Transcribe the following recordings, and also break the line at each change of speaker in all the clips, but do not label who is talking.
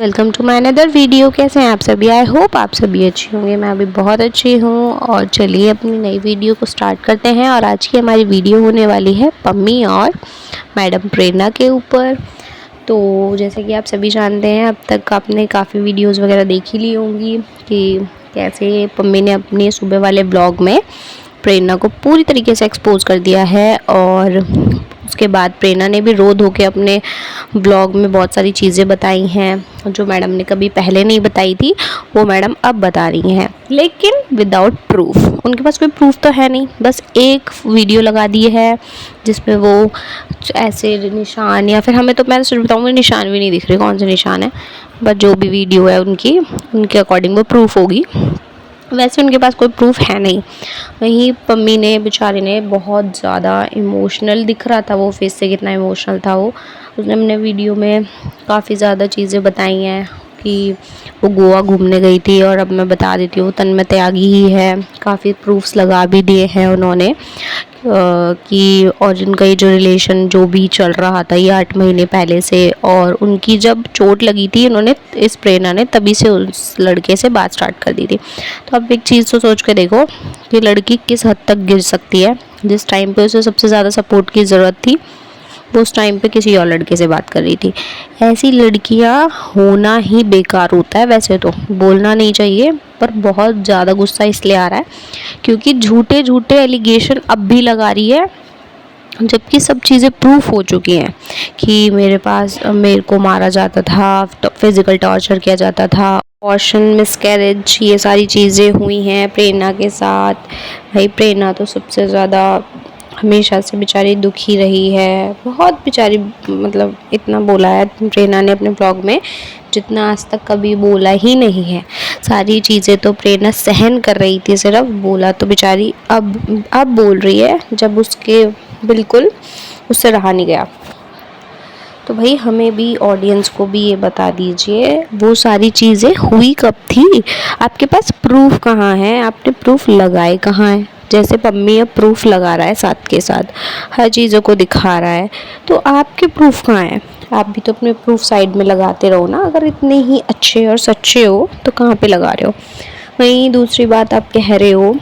Welcome to my another video. कैसे हैं आप सभी? आई होप आप सभी अच्छे होंगे। मैं अभी बहुत अच्छी हूँ। और चलिए अपनी नई वीडियो को स्टार्ट करते हैं। और आज की हमारी वीडियो होने वाली है पम्मी और मैडम प्रेरणा के ऊपर। तो जैसे कि आप सभी जानते हैं, अब तक आपने काफ़ी वीडियोस वगैरह देख ही ली होंगी कि कैसे पम्मी ने अपने सुबह वाले ब्लॉग में प्रेरणा को पूरी तरीके से एक्सपोज कर दिया है। और उसके बाद प्रेरणा ने भी रो धो के अपने ब्लॉग में बहुत सारी चीज़ें बताई हैं जो मैडम ने कभी पहले नहीं बताई थी, वो मैडम अब बता रही हैं, लेकिन विदाउट प्रूफ। उनके पास कोई प्रूफ तो है नहीं, बस एक वीडियो लगा दी है जिसमें वो ऐसे निशान, या फिर हमें तो मैं सच बताऊँ निशान भी नहीं दिख रहे कौन से निशान है, बट जो भी वीडियो है उनके अकॉर्डिंग वो प्रूफ होगी। वैसे उनके पास कोई प्रूफ है नहीं। वहीं पम्मी ने बेचारी ने बहुत ज़्यादा इमोशनल दिख रहा था, वो फेस से कितना इमोशनल था वो। उसने अपने वीडियो में काफ़ी ज़्यादा चीज़ें बताई हैं कि वो गोवा घूमने गई थी, और अब मैं बता देती हूँ तन्मय त्यागी ही है। काफ़ी प्रूफ्स लगा भी दिए हैं उन्होंने कि और उनका ये जो रिलेशन जो भी चल रहा था ये 8 महीने पहले से, और उनकी जब चोट लगी थी उन्होंने इस प्रेरणा ने तभी से उस लड़के से बात स्टार्ट कर दी थी। तो अब एक चीज़ तो सोच के देखो कि लड़की किस हद तक गिर सकती है। जिस टाइम पे उसे सबसे ज़्यादा सपोर्ट की ज़रूरत थी, वो उस टाइम पे किसी और लड़के से बात कर रही थी। ऐसी लड़कियां होना ही बेकार होता है। वैसे तो बोलना नहीं चाहिए, पर बहुत ज़्यादा गुस्सा इसलिए आ रहा है क्योंकि झूठे झूठे एलिगेशन अब भी लगा रही है, जबकि सब चीज़ें प्रूफ हो चुकी हैं कि मेरे को मारा जाता था, फिज़िकल टॉर्चर किया जाता था, अबॉर्शन, मिसकैरेज, ये सारी चीज़ें हुई हैं प्रेरणा के साथ। भाई प्रेरणा तो सबसे ज़्यादा हमेशा से बेचारी दुखी रही है, बहुत बेचारी, मतलब इतना बोला है प्रेरणा ने अपने ब्लॉग में जितना आज तक कभी बोला ही नहीं है। सारी चीज़ें तो प्रेरणा सहन कर रही थी, सिर्फ बोला तो बेचारी अब बोल रही है जब उसके बिल्कुल उससे रहा नहीं गया। तो भाई हमें भी, ऑडियंस को भी ये बता दीजिए वो सारी चीज़ें हुई कब थी। आपके पास प्रूफ कहाँ है? आपने प्रूफ लगाए कहाँ है? जैसे पम्मी अब प्रूफ लगा रहा है साथ के साथ, हर चीज़ों को दिखा रहा है, तो आपके प्रूफ कहाँ है? आप भी तो अपने प्रूफ साइड में लगाते रहो ना। अगर इतने ही अच्छे और सच्चे हो तो कहाँ पे लगा रहे हो? वहीं दूसरी बात, आप कह रहे हो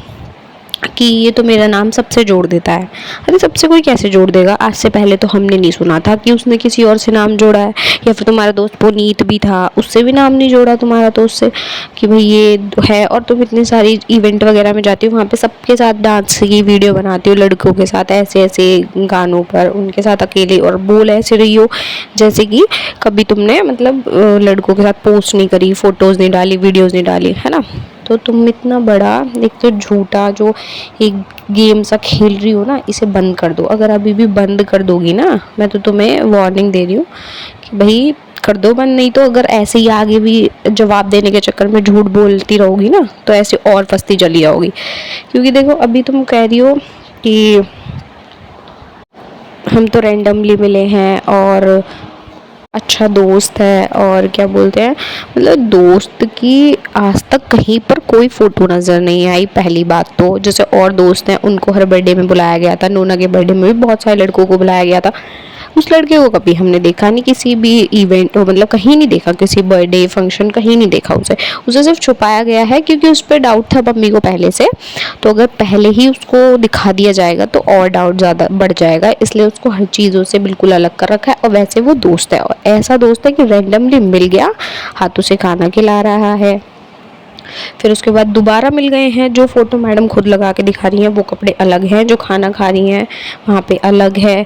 कि ये तो मेरा नाम सबसे जोड़ देता है। अरे सबसे कोई कैसे जोड़ देगा? आज से पहले तो हमने नहीं सुना था कि उसने किसी और से नाम जोड़ा है। या फिर तुम्हारा दोस्त पुनीत भी था, उससे भी नाम नहीं जोड़ा तुम्हारा दोस्त से कि भाई ये है। और तुम इतनी सारी इवेंट वगैरह में जाती हो, वहाँ पे सबके साथ डांस की वीडियो बनाती हो, लड़कों के साथ ऐसे ऐसे गानों पर, उनके साथ अकेले, और बोल ऐसे रही हो जैसे कि कभी तुमने मतलब लड़कों के साथ पोस्ट नहीं करी, फ़ोटोज़ नहीं डाली, वीडियोज़ नहीं डाली, है ना। तो तुम इतना बड़ा एक तो झूठा जो एक गेम सा खेल रही हो ना, इसे बंद कर दो। अगर अभी भी बंद कर दोगी ना, मैं तो तुम्हें वार्निंग दे रही हूँ कि भाई कर दो बंद, नहीं तो अगर ऐसे ही आगे भी जवाब देने के चक्कर में झूठ बोलती रहोगी ना तो ऐसे और फंसती चली जाओगी। क्योंकि देखो अभी तुम कह रही हो कि हम तो रैंडमली मिले हैं और अच्छा दोस्त है, और क्या बोलते हैं, मतलब दोस्त की आज तक कहीं पर कोई फ़ोटो नज़र नहीं आई। पहली बात तो जैसे और दोस्त हैं उनको हर बर्थडे में बुलाया गया था, नोना के बर्थडे में भी बहुत सारे लड़कों को बुलाया गया था। उस लड़के को कभी हमने देखा नहीं किसी भी इवेंट, मतलब कहीं नहीं देखा, किसी बर्थडे फंक्शन कहीं नहीं देखा उसे सिर्फ छुपाया गया है क्योंकि उस पर डाउट था मम्मी को पहले से। तो अगर पहले ही उसको दिखा दिया जाएगा तो और डाउट ज़्यादा बढ़ जाएगा, इसलिए उसको हर चीज़ों से बिल्कुल अलग कर रखा है। और वैसे वो दोस्त है, और ऐसा दोस्त है कि रैंडमली मिल गया, हाथों से खाना खिला रहा है, फिर उसके बाद दोबारा मिल गए हैं। जो फ़ोटो मैडम खुद लगा के दिखा रही हैं वो कपड़े अलग हैं, जो खाना खा रही हैं वहाँ पे अलग है,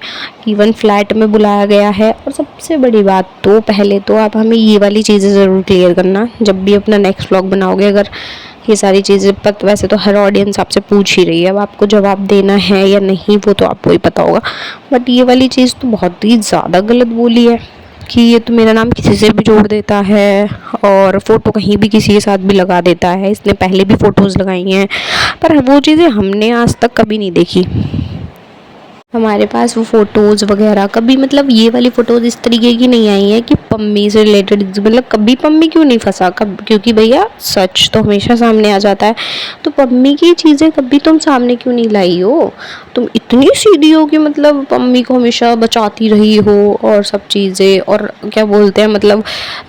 इवन फ्लैट में बुलाया गया है। और सबसे बड़ी बात तो, पहले तो आप हमें ये वाली चीज़ें ज़रूर क्लियर करना जब भी अपना नेक्स्ट व्लॉग बनाओगे। अगर ये सारी चीज़ें वैसे तो हर ऑडियंस आपसे पूछ ही रही है, अब आपको जवाब देना है या नहीं वो तो आपको ही पता होगा, बट ये वाली चीज़ तो बहुत ही ज़्यादा गलत बोली है कि ये तो मेरा नाम किसी से भी जोड़ देता है और फ़ोटो कहीं भी किसी के साथ भी लगा देता है। इसने पहले भी फ़ोटोज़ लगाई हैं, पर वो चीज़ें हमने आज तक कभी नहीं देखी। हमारे पास वो फ़ोटोज़ वगैरह कभी मतलब ये वाली फ़ोटोज़ इस तरीके की नहीं आई हैं कि पम्मी से रिलेटेड, मतलब कभी पम्मी क्यों नहीं फंसा कब, क्योंकि भैया सच तो हमेशा सामने आ जाता है। तो पम्मी की चीज़ें कभी तुम सामने क्यों नहीं लाई हो? तुम इतनी सीधी हो कि मतलब पम्मी को हमेशा बचाती रही हो और सब चीज़ें, और क्या बोलते हैं मतलब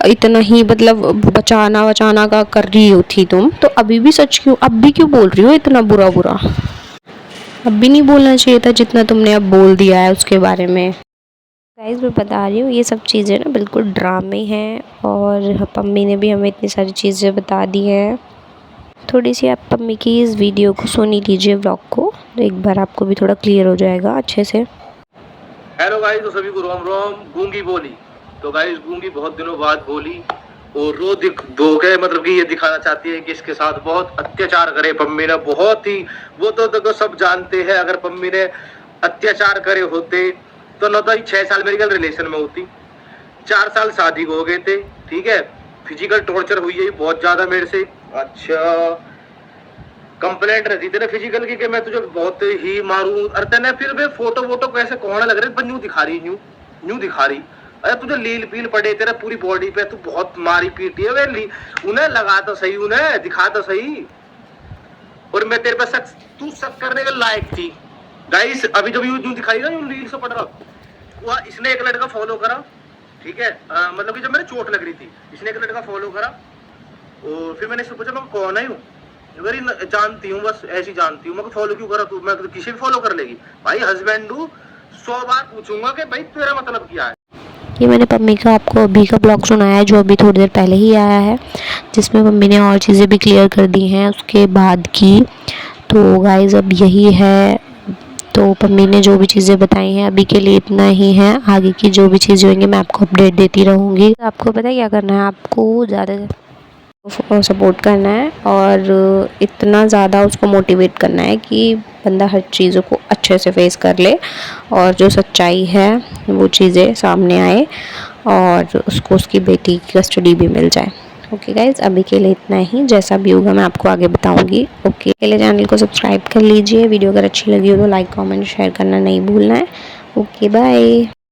इतना ही मतलब बचाना वचाना का कर रही हो थी तुम, तो अभी भी सच क्यों, अब भी क्यों बोल रही हो इतना बुरा बुरा? अब भी नहीं बोलना चाहिए था जितना तुमने अब बोल दिया है उसके बारे में। गाइस मैं बता रही हूँ ये सब चीज़ें ना बिल्कुल ड्रामे हैं, और पम्मी ने भी हमें इतनी सारी चीज़ें बता दी हैं। थोड़ी सी आप पम्मी की इस वीडियो को सुन ही लीजिए, व्लॉग को, तो एक बार आपको भी थोड़ा क्लियर हो जाएगा अच्छे से।
हेलो गाइस, तो सभी को रोम रोम। गूंगी बोली, तो गाइस गूंगी बहुत दिनों बाद बोली और रो धो के मतलब कि ये दिखाना चाहती है कि इसके साथ बहुत अत्याचार करे पम्मी ने, बहुत ही। वो तो देखो सब जानते हैं, अगर पम्मी ने अत्याचार करे होते तो न तो 6 साल मेरी रिलेशन में होती, 4 साल शादी को हो गए थे, ठीक है। फिजिकल टॉर्चर हुई है बहुत ज्यादा मेरे से। अच्छा, कंप्लेंट रहती थी ना फिजिकल की कि मैं तुझे बहुत ही मारूं। अरे तेने फिर भी फोटो वोटो कैसे कौन लग रहे पर न्यू दिखा रही, न्यू न्यू दिखा रही। अरे तुझे लील पील पड़े तेरा पूरी बॉडी पे, तू बहुत मारी पीटी है वे। उन्हें लगा तो सही, उन्हें दिखा तो सही। और मैं तेरे पे शक, तू शक करने के लायक थी। गाइस अभी जब न्यू दिखाई ना, रील से पड़ रहा हुआ, इसने एक लड़का फॉलो करा, ठीक है। मतलब कि जब मेरे चोट लग रही थी, इसने एक लड़का फॉलो करा और फिर मैंने इससे पूछा मैं कौन है हूँ। वेरी जानती हूँ, बस ऐसी जानती हूँ। मैं फॉलो क्यों करा तू, मैं तो किसी भी फॉलो कर लेगी भाई। हस्बैंड हूँ, 100 बार पूछूंगा कि भाई तेरा मतलब क्या है।
ये मैंने पम्मी का आपको अभी का ब्लॉग सुनाया है जो अभी थोड़ी देर पहले ही आया है, जिसमें मम्मी ने और चीज़ें भी क्लियर कर दी हैं उसके बाद की। तो गाइज़ अब यही है, तो पम्मी ने जो भी चीज़ें बताई हैं अभी के लिए इतना ही है। आगे की जो भी चीज़ें होंगी मैं आपको अपडेट देती रहूँगी। आपको पता है क्या करना है, आपको ज़्यादा सपोर्ट करना है और इतना ज़्यादा उसको मोटिवेट करना है कि बंदा हर चीज़ों को अच्छे से फेस कर ले और जो सच्चाई है वो चीज़ें सामने आए और उसको उसकी बेटी की कस्टडी भी मिल जाए। ओके गाइज़, अभी के लिए इतना ही, जैसा भी होगा मैं आपको आगे बताऊंगी। ओके, के लिए चैनल को सब्सक्राइब कर लीजिए। वीडियो अगर अच्छी लगी हो तो लाइक कमेंट शेयर करना नहीं भूलना है। Okay bye.